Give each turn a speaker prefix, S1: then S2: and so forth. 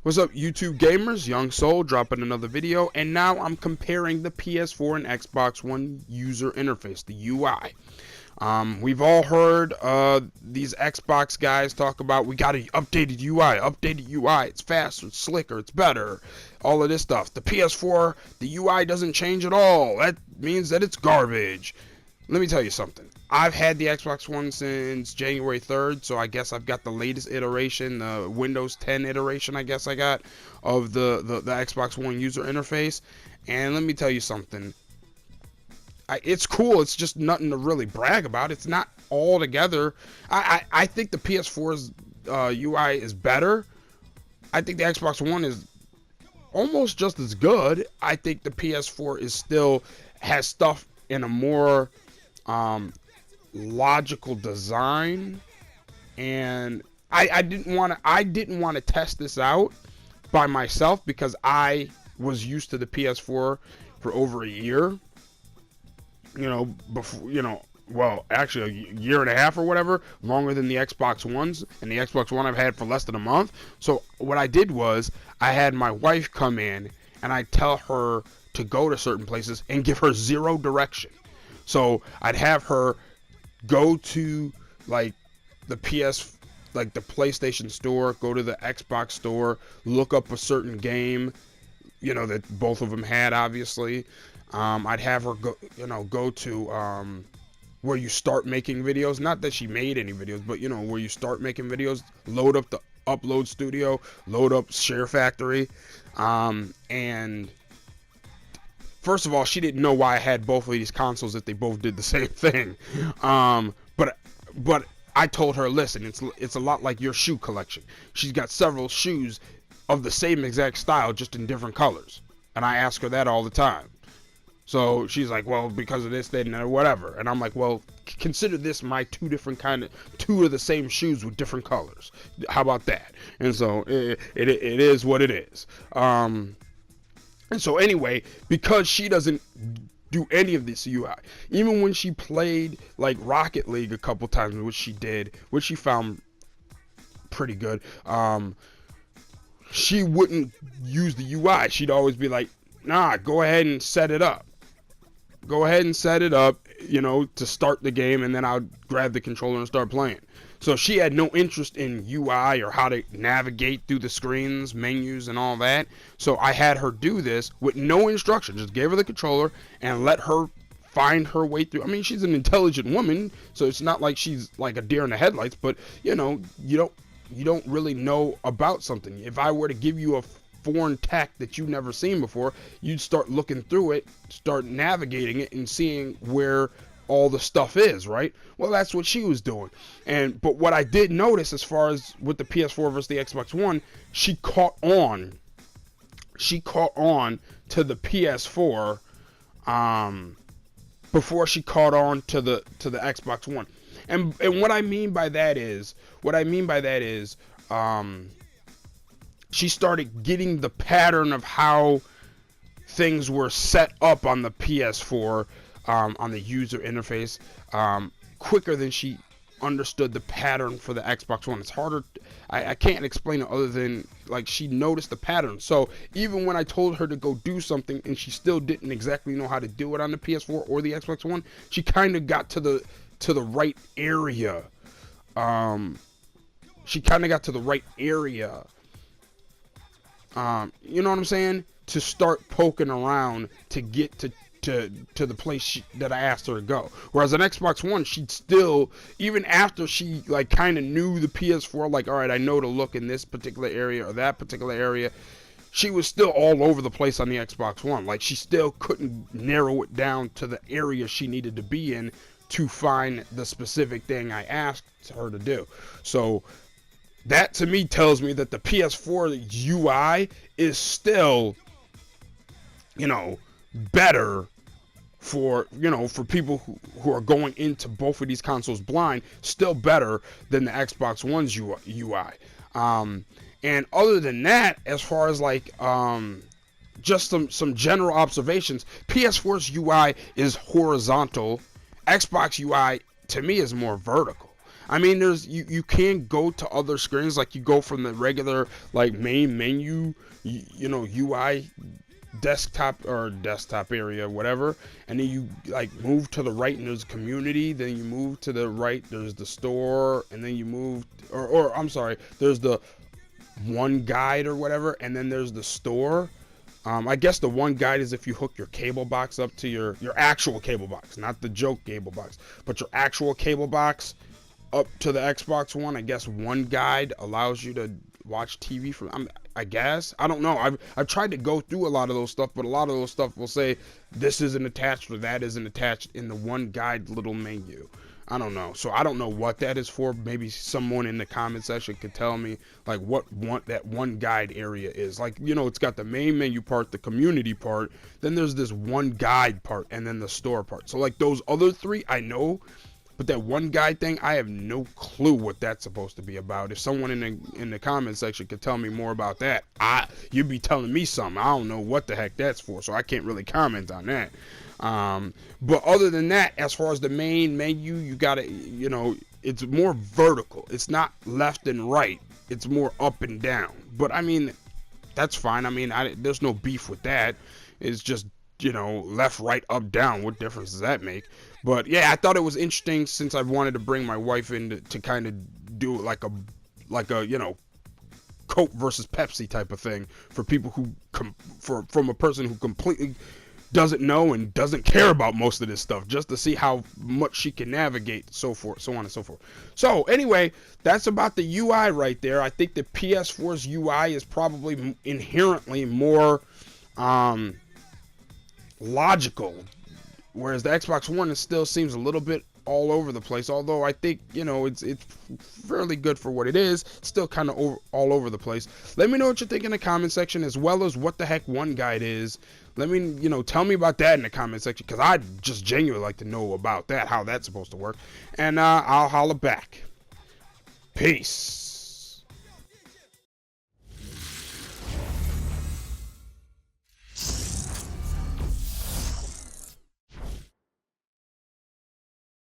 S1: What's up, YouTube gamers? Young Soul dropping another video, and now I'm comparing the PS4 and Xbox One user interface, the UI. We've all heard these Xbox guys talk about we got an updated UI, it's faster, it's slicker, it's better, all of this stuff. The PS4, the UI doesn't change at all. That means that it's garbage. Let me tell you something. I've had the Xbox One since January 3rd, so I guess I've got the latest iteration, the Windows 10 iteration, I guess I got, of the Xbox One user interface. And let me tell you something. It's cool. It's just nothing to really brag about. It's not all together. I think the PS4's UI is better. I think the Xbox One is almost just as good. I think the PS4 is still has stuff in a more logical design, and I didn't want to test this out by myself because I was used to the PS4 for over a year. Well, actually a year and a half or whatever, longer than the Xbox Ones, and the Xbox One I've had for less than a month. So what I did was I had my wife come in and I tell her to go to certain places and give her zero direction. So I'd have her go to like the PlayStation store, go to the Xbox store, look up a certain game, that both of them had, obviously. I'd have her go to where you start making videos. Not that she made any videos, but where you start making videos. Load up the Upload Studio, load up Share Factory, and first of all, she didn't know why I had both of these consoles if they both did the same thing. But I told her, listen, it's a lot like your shoe collection. She's got several shoes of the same exact style, just in different colors, and I ask her that all the time. So she's like, well, because of this, then, or whatever. And I'm like, well, consider this my two of the same shoes with different colors. How about that? And so it is what it is. And so anyway, because she doesn't do any of this UI, even when she played like Rocket League a couple times, which she found pretty good, she wouldn't use the UI. She'd always be like, nah, go ahead and set it up. Go ahead and set it up, to start the game, and then I'll grab the controller and start playing. So she had no interest in UI or how to navigate through the screens, menus, and all that. So I had her do this with no instruction. Just gave her the controller and let her find her way through. I mean, she's an intelligent woman, so it's not like she's like a deer in the headlights, but, you don't really know about something. If I were to give you a foreign tech that you've never seen before, you'd start looking through it, start navigating it, and seeing where all the stuff is, right? Well, that's what she was doing. But what I did notice, as far as with the PS4 versus the Xbox One, she caught on to the PS4 before she caught on to the Xbox One. And what I mean by that is she started getting the pattern of how things were set up on the PS4, on the user interface, quicker than she understood the pattern for the Xbox One. It's harder. I can't explain it other than, like, she noticed the pattern. So even when I told her to go do something and she still didn't exactly know how to do it on the PS4 or the Xbox One, she kind of got to the right area. You know what I'm saying? To start poking around to get to the place that I asked her to go. Whereas an Xbox One, she'd still, even after she like kind of knew the PS4, like, all right, I know to look in this particular area or that particular area, she was still all over the place on the Xbox One. Like, she still couldn't narrow it down to the area she needed to be in to find the specific thing I asked her to do. So that to me tells me that the PS4 UI is still, better for people who are going into both of these consoles blind, still better than the Xbox One's UI. And other than that, as far as like just some general observations, PS4's UI is horizontal. Xbox UI to me is more vertical. I mean, you can go to other screens, like you go from the regular like main menu, you know, UI desktop area, whatever, and then you like move to the right and there's community, then you move to the right, there's the store, and then you move, or I'm sorry, there's the one guide or whatever, and then there's the store. I guess the one guide is if you hook your cable box up to your actual cable box, not the joke cable box, but your actual cable box up to the Xbox One. I guess one guide allows you to watch TV from. I guess, I don't know. I've tried to go through a lot of those stuff, but a lot of those stuff will say this isn't attached or that isn't attached in the one guide little menu. I don't know. So I don't know what that is for. Maybe someone in the comment section could tell me like what that one guide area is. Like, you know, it's got the main menu part, the community part, then there's this one guide part, and then the store part. So like those other three I know, but that one guide thing, I have no clue what that's supposed to be about. If someone in the comment section could tell me more about that, you'd be telling me something. I don't know what the heck that's for, so I can't really comment on that. But other than that, as far as the main menu, you gotta, you know, it's more vertical. It's not left and right. It's more up and down. But I mean, that's fine. I mean, there's no beef with that. It's just, you know, left, right, up, down. What difference does that make? But yeah, I thought it was interesting since I've wanted to bring my wife in to kind of do like a you know, Coke versus Pepsi type of thing for people who from a person who completely doesn't know and doesn't care about most of this stuff, just to see how much she can navigate, so forth, so on and so forth. So anyway, that's about the UI right there. I think the PS4's UI is probably inherently more logical, whereas the Xbox One still seems a little bit all over the place, although I think, you know, it's fairly good for what it is. It's still kind of all over the place. Let me know what you think in the comment section, as well as what the heck one guide is. Let me, you know, tell me about that in the comment section, because I'd just genuinely like to know about that, how that's supposed to work. And I'll holla back. Peace.